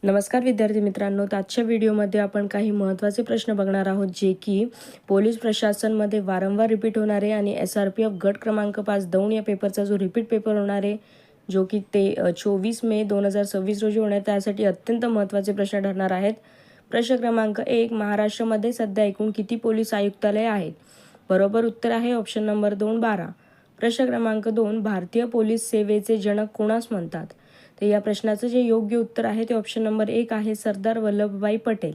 नमस्कार विद्यार्थी मित्रांनो, आजच्या व्हिडिओमध्ये आपण काही महत्त्वाचे प्रश्न बघणार आहोत जे की पोलीस प्रशासनमध्ये वारंवार रिपीट होणारे आणि SRPF गट क्रमांक 5 दौंड या पेपरचा जो रिपीट पेपर होणार आहे जो की ते 24 मे 2026 रोजी होणार, त्यासाठी अत्यंत महत्त्वाचे प्रश्न ठरणार आहेत। प्रश्न क्रमांक 1, महाराष्ट्रामध्ये सध्या एकूण किती पोलीस आयुक्तालय आहेत? बरोबर उत्तर आहे ऑप्शन नंबर 2, 12। प्रश्न क्रमांक 2, भारतीय पोलीस सेवेचे जनक कोणास म्हणतात? तर या प्रश्नाचं जे योग्य उत्तर आहे ते ऑप्शन नंबर 1 आहे, सरदार वल्लभभाई पटेल।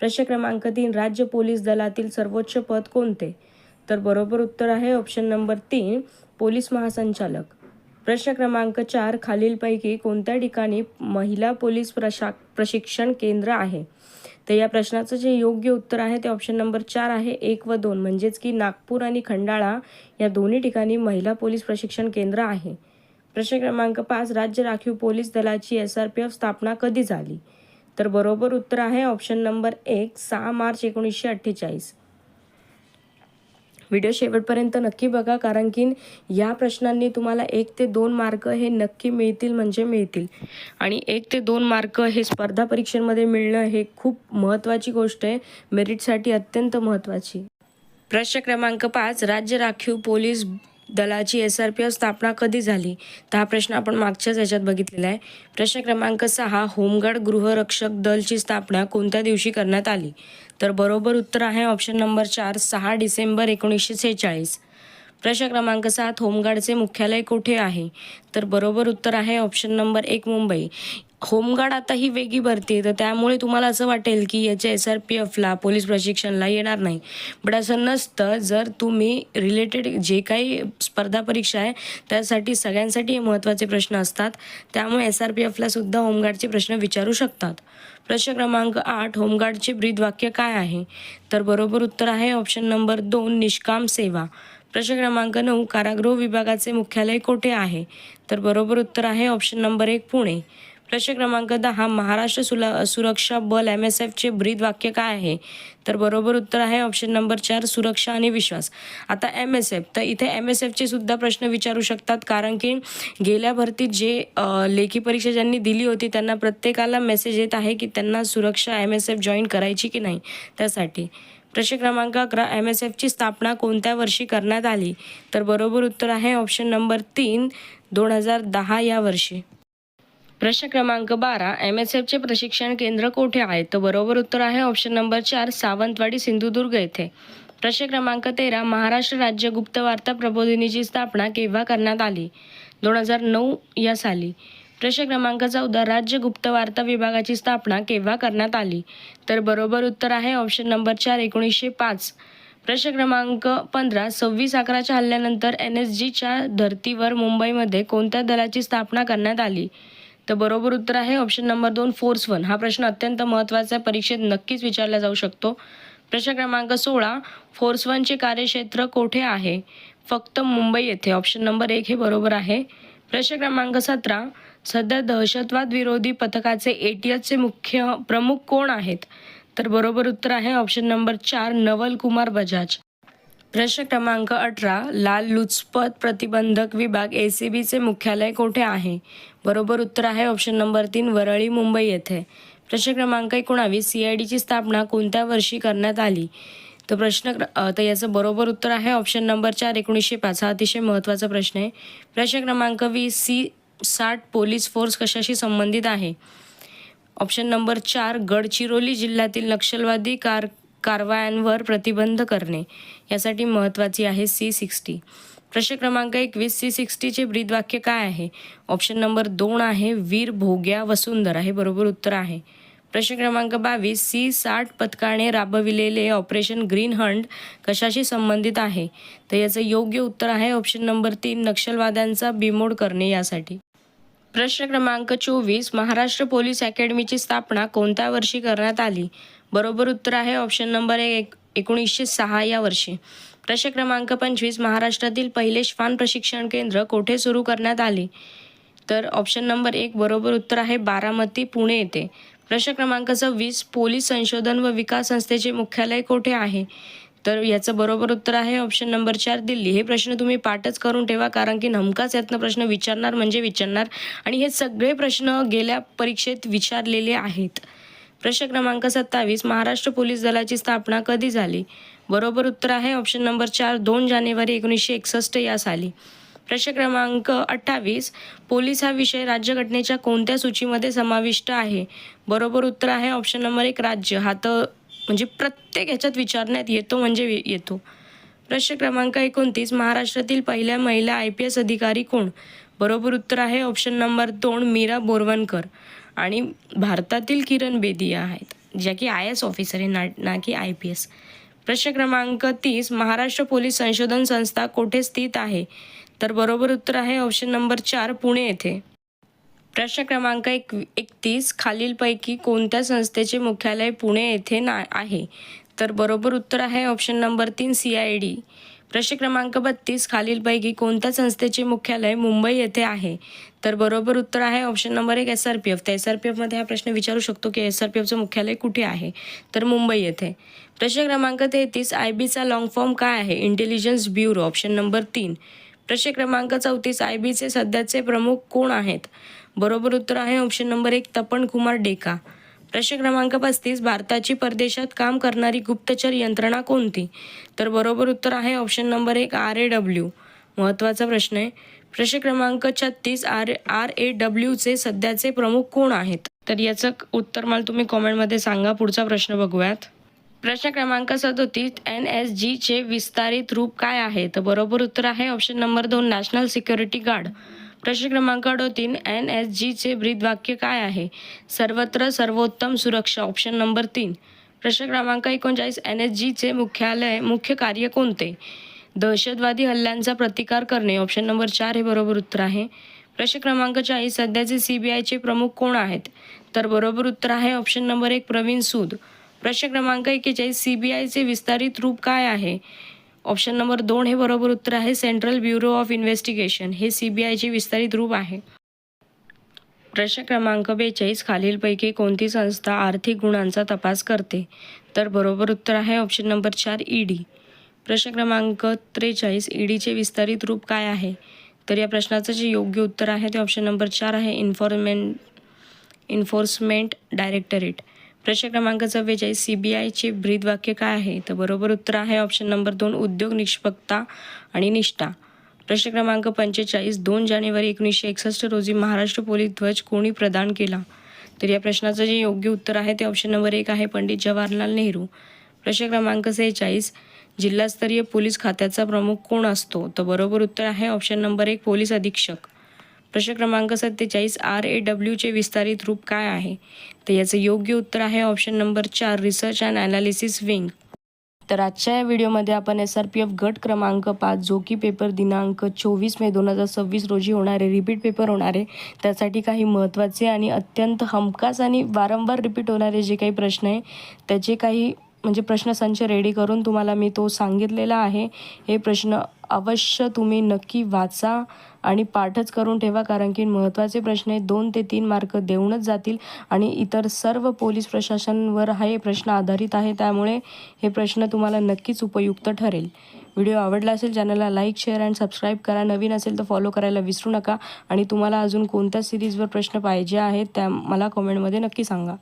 प्रश्न क्रमांक 3, राज्य पोलीस दलातील सर्वोच्च पद कोणते? तर बरोबर उत्तर आहे ऑप्शन नंबर 3, पोलीस महासंचालक। प्रश्न क्रमांक 4, खालीलपैकी कोणत्या ठिकाणी महिला पोलीस प्रशिक्षण केंद्र आहे? तर या प्रश्नाचं जे योग्य उत्तर आहे ते ऑप्शन नंबर 4 आहे, 1 व 2, म्हणजेच की नागपूर आणि खंडाळा या दोन्ही ठिकाणी महिला पोलीस प्रशिक्षण केंद्र आहे। प्रश्न क्रमांक 5, राज्य राखीव पोलीस दलाची SRPF स्थापना कधी झाली? तर बरोबर उत्तर आहे ऑप्शन नंबर 1, 6 मार्च 1948। व्हिडिओ शेवटपर्यंत नक्की बघा, कारण की या प्रश्नांनी तुम्हाला 1 ते 2 मार्क हे नक्की मिळतील म्हणजे मिळतील, आणि 1 ते 2 मार्क हे स्पर्धा परीक्षांमध्ये मिळणं हे खूप महत्त्वाची गोष्ट आहे, मेरिटसाठी अत्यंत महत्त्वाची। प्रश्न क्रमांक 5, राज्य राखीव पोलीस दलाची SRPF स्थापना कधी झाली? तर हा प्रश्न आपण मागच्याच याच्यात बघितलेला आहे। प्रश्न क्रमांक 6, होमगार्ड गृहरक्षक दलची स्थापना कोणत्या दिवशी करण्यात आली? तर बरोबर उत्तर आहे ऑप्शन नंबर 4, 6 डिसेंबर 1946। प्रश्न क्रमांक 7, होमगार्डचे मुख्यालय कुठे आहे? तर बरोबर उत्तर आहे ऑप्शन नंबर 1, मुंबई। होमगार्ड आता ही वेगळी भरती आहे, तर त्यामुळे तुम्हाला असं वाटेल की याच्या SRPFला पोलीस प्रशिक्षणला येणार नाही, बट असं नसतं। जर तुम्ही रिलेटेड जे काही स्पर्धा परीक्षा आहे त्यासाठी सगळ्यांसाठी हे महत्त्वाचे प्रश्न असतात, त्यामुळे SRPFला सुद्धा होमगार्डचे प्रश्न विचारू शकतात। प्रश्न क्रमांक 8, होमगार्डचे ब्रीदवाक्य काय आहे? तर बरोबर उत्तर आहे ऑप्शन नंबर 2, निष्काम सेवा। प्रश्न क्रमांक 9, कारागृह विभागाचे मुख्यालय कोठे आहे? तर बरोबर उत्तर आहे ऑप्शन नंबर 1, पुणे। प्रश्न क्रमांक 10, महाराष्ट्र सुरक्षा बल MSFचे ब्रीदवाक्य काय आहे? तर बरोबर उत्तर आहे ऑप्शन नंबर 4, सुरक्षा आणि विश्वास। आता MSF, तर इथे MSFचे सुद्धा प्रश्न विचारू शकतात, कारण की गेल्या भरतीत जे लेखी परीक्षा ज्यांनी दिली होती त्यांना प्रत्येकाला मेसेज येत आहे की त्यांना सुरक्षा MSF जॉईन करायची की नाही, त्यासाठी। प्रश्न क्रमांक 11, MSFची स्थापना कोणत्या वर्षी करण्यात आली? तर बरोबर उत्तर आहे ऑप्शन नंबर 3, 2010 या वर्षी। प्रश्न क्रमांक 12, MSFचे प्रशिक्षण केंद्र कोठे आहे? तर बरोबर उत्तर आहे ऑप्शन नंबर 4, सावंतवाडी सिंधुदुर्ग येथे। प्रश्न क्रमांक 13, महाराष्ट्र राज्य गुप्तवार्ता प्रबोधिनीची स्थापना केव्हा करण्यात आली? 2009 या साली। प्रश्न क्रमांक 14, राज्य गुप्तवार्ता विभागाची स्थापना केव्हा करण्यात आली? तर बरोबर उत्तर आहे ऑप्शन नंबर 4, 1905। प्रश्न क्रमांक 15, 26/11च्या हल्ल्यानंतर NSGच्या धर्तीवर मुंबईमध्ये कोणत्या दलाची स्थापना करण्यात आली? तर बरोबर उत्तर आहे ऑप्शन नंबर 2, फोर्स 1। हा प्रश्न अत्यंत महत्त्वाचा आहे, परीक्षेत नक्कीच विचारला जाऊ शकतो। प्रश्न क्रमांक 16, फोर्स 1चे कार्यक्षेत्र कोठे आहे? फक्त मुंबई येथे। ऑप्शन नंबर 1 हे बरोबर आहे। प्रश्न क्रमांक 17, सध्या दहशतवाद विरोधी पथकाचे ATSचे प्रमुख कोण आहेत? तर बरोबर उत्तर आहे ऑप्शन नंबर 4, नवल कुमार बजाज। प्रश्न क्रमांक 18, लाचलुचपत प्रतिबंधक विभाग ACBचे मुख्यालय कोठे आहे? बरोबर उत्तर आहे ऑप्शन नंबर 3, वरळी मुंबई येथे। प्रश्न क्रमांक 19, CIDची स्थापना कोणत्या वर्षी करण्यात आली? तर याचं बरोबर उत्तर आहे ऑप्शन नंबर 4, 1905। हा अतिशय महत्त्वाचा प्रश्न आहे। प्रश्न क्रमांक 20, C60 पोलीस फोर्स कशाशी संबंधित आहे? ऑप्शन नंबर 4, गडचिरोली जिल्ह्यातील नक्षलवादी कारवायांवर प्रतिबंध करणे यासाठी महत्त्वाची आहे C60। प्रश्न क्रमांक 21, C60चे ब्रीदवाक्य काय आहे? ऑप्शन नंबर 2 आहे, वीर भोग्या वसुंधरा, हे बरोबर उत्तर आहे। प्रश्न क्रमांक 22, C60 पथकाने राबविलेले ऑपरेशन ग्रीन हंट कशाशी संबंधित आहे? तर याचं योग्य उत्तर आहे ऑप्शन नंबर 3, नक्षलवाद्यांचा बिमोड करणे यासाठी। प्रश्न क्रमांक 24, महाराष्ट्र पोलीस अकॅडमीची स्थापना कोणत्या वर्षी करण्यात आली? बरोबर उत्तर आहे ऑप्शन नंबर 1, 1906 या वर्षी। प्रश्न क्रमांक 25, महाराष्ट्रातील पहिले श्वान प्रशिक्षण केंद्र कोठे सुरू करण्यात आले? तर ऑप्शन नंबर 1 बरोबर उत्तर आहे, बारामती, पुणे येथे। प्रश्न क्रमांक 26, पोलीस संशोधन व विकास संस्थेचे मुख्यालय कोठे आहे? तर याचं बरोबर उत्तर आहे ऑप्शन नंबर 4 दिल्ली. हे प्रश्न तुम्ही पाठच करून ठेवा, कारण की हमखास यातनं प्रश्न विचारणार म्हणजे विचारणार आणि हे सगळे प्रश्न गेल्या परीक्षेत विचारलेले आहेत. प्रश्न क्रमांक 27, महाराष्ट्र पोलीस दलाची स्थापना कधी झाली? बरोबर उत्तर आहे ऑप्शन नंबर 4 2 जानेवारी 1961 या साली. प्रश्न क्रमांक 28, पोलीस हा विषय राज्यघटनेच्या कोणत्या सूचीमध्ये समाविष्ट आहे? बरोबर उत्तर आहे ऑप्शन नंबर 1 राज्य. हा तर म्हणजे प्रत्येक ह्याच्यात विचारण्यात येतो म्हणजे येतो. प्रश्न क्रमांक 29, महाराष्ट्रातील पहिल्या महिला IPS अधिकारी कोण? बरोबर उत्तर आहे ऑप्शन नंबर 2 मीरा बोरवणकर. आणि भारतातील किरण बेदी आहेत, ज्या की IAS ऑफिसर आहे, ना की IPS. प्रश्न क्रमांक 30, महाराष्ट्र पोलीस संशोधन संस्था कोठे स्थित आहे? तर बरोबर उत्तर आहे ऑप्शन नंबर 4 पुणे येथे. प्रश्न क्रमांक 31, खालीलपैकी कोणत्या संस्थेचे मुख्यालय पुणे येथे आहे? तर बरोबर उत्तर आहे ऑप्शन नंबर 3 CID. प्रश्न क्रमांक 32, खालीलपैकी कोणत्या संस्थेचे मुख्यालय मुंबई येथे आहे? तर बरोबर उत्तर आहे ऑप्शन नंबर 1 SRPF. तर SRPFमध्ये हा प्रश्न विचारू शकतो की SRPFचं मुख्यालय कुठे आहे? तर मुंबई येथे. प्रश्न क्रमांक 33, IBचा लॉंग फॉर्म काय आहे? Intelligence bureau. Option number 3. प्रश्न क्रमांक 34, IBचे सध्याचे प्रमुख कोण आहेत? बरोबर उत्तर आहे ऑप्शन नंबर 1 तपन कुमार डेका. प्रश्न क्रमांक 35, भारताची परदेशात काम करणारी गुप्तचर यंत्रणा कोणती? तर बरोबर उत्तर आहे ऑप्शन नंबर 1 RAW. महत्त्वाचा प्रश्न आहे. प्रश्न क्रमांक 36, RAWचे सध्याचे प्रमुख कोण आहेत? तर याचं उत्तर मला तुम्ही कॉमेंटमध्ये सांगा. पुढचा प्रश्न बघूयात. प्रश्न क्रमांक 37, NSGचे विस्तारित रूप काय आहे? तर बरोबर उत्तर आहे option number 2 national security guard. प्रश्न क्रमांक 38, NSGचे ब्रीदवाक्य काय आहे? सर्वत्र सर्वोत्तम सुरक्षा. Option number 3. प्रश्न क्रमांक 39, NSGचे मुख्य कार्य कोणते? दहशतवादी हल्ल्यांचा प्रतिकार करणे. ऑप्शन नंबर 4 हे बरोबर उत्तर आहे. प्रश्न क्रमांक 40, सध्याचे CBIचे प्रमुख कोण आहेत? तर बरोबर उत्तर आहे ऑप्शन नंबर 1 प्रवीण सूद. प्रश्न क्रमांक 41, CBIचे विस्तारित रूप काय आहे? ऑप्शन नंबर 2 हे बरोबर उत्तर आहे सेंट्रल ब्युरो ऑफ इन्व्हेस्टिगेशन. हे CBIचे विस्तारित रूप आहे. प्रश्न क्रमांक 42, खालीलपैकी कोणती संस्था आर्थिक गुन्ह्यांचा तपास करते? तर बरोबर उत्तर आहे ऑप्शन नंबर 4 ED. प्रश्न क्रमांक 43, EDचे विस्तारित रूप काय आहे? तर या प्रश्नाचं जे योग्य उत्तर आहे ते ऑप्शन नंबर 4 आहे इन्फोर्समेंट डायरेक्टरेट. प्रश्न क्रमांक 44, CBIचे ब्रीदवाक्य काय आहे? तर बरोबर उत्तर आहे ऑप्शन नंबर 2 उद्योग निष्पक्षता आणि निष्ठा. प्रश्न क्रमांक 45, 2 जानेवारी 1961 रोजी महाराष्ट्र पोलीस ध्वज कोणी प्रदान केला? तर या प्रश्नाचं जे योग्य उत्तर आहे ते ऑप्शन नंबर 1 आहे पंडित जवाहरलाल नेहरू. प्रश्न क्रमांक 46, जिल्हास्तरीय पोलीस खात्याचा प्रमुख कोण असतो? तर बरोबर उत्तर आहे ऑप्शन नंबर 1 पोलीस अधीक्षक. प्रश्न क्रमांक 47, RAWचे विस्तारित रूप काय आहे? तर याचं योग्य उत्तर आहे option number 4 research and analysis wing. तर आजच्या या व्हिडिओमध्ये आपण SRPF गट क्रमांक 5 जो की पेपर दिनांक 24 मे 2026 रोजी होणारे रिपीट पेपर होणारे, त्यासाठी काही महत्त्वाचे आणि अत्यंत हमखास आणि वारंवार रिपीट होणारे जे काही प्रश्न आहे त्याचे काही म्हणजे प्रश्नसंच रेडी करून तुम्हाला मी तो सांगितलेला आहे. हे प्रश्न अवश्य तुम्ही नक्की वाचा आणि पाठच करून ठेवा, कारण की महत्त्वाचे प्रश्न हे 2 ते 3 मार्क देऊनच जातील आणि इतर सर्व पोलीस प्रशासनावर हे प्रश्न आधारित आहे. त्यामुळे हे प्रश्न तुम्हाला नक्कीच उपयुक्त ठरेल. व्हिडिओ आवडला असेल चॅनलला लाईक, शेअर अँड सबस्क्राईब करा. नवीन असेल तर फॉलो करायला विसरू नका आणि तुम्हाला अजून कोणत्या सिरीजवर प्रश्न पाहिजे आहेत त्या मला कमेंटमध्ये नक्की सांगा.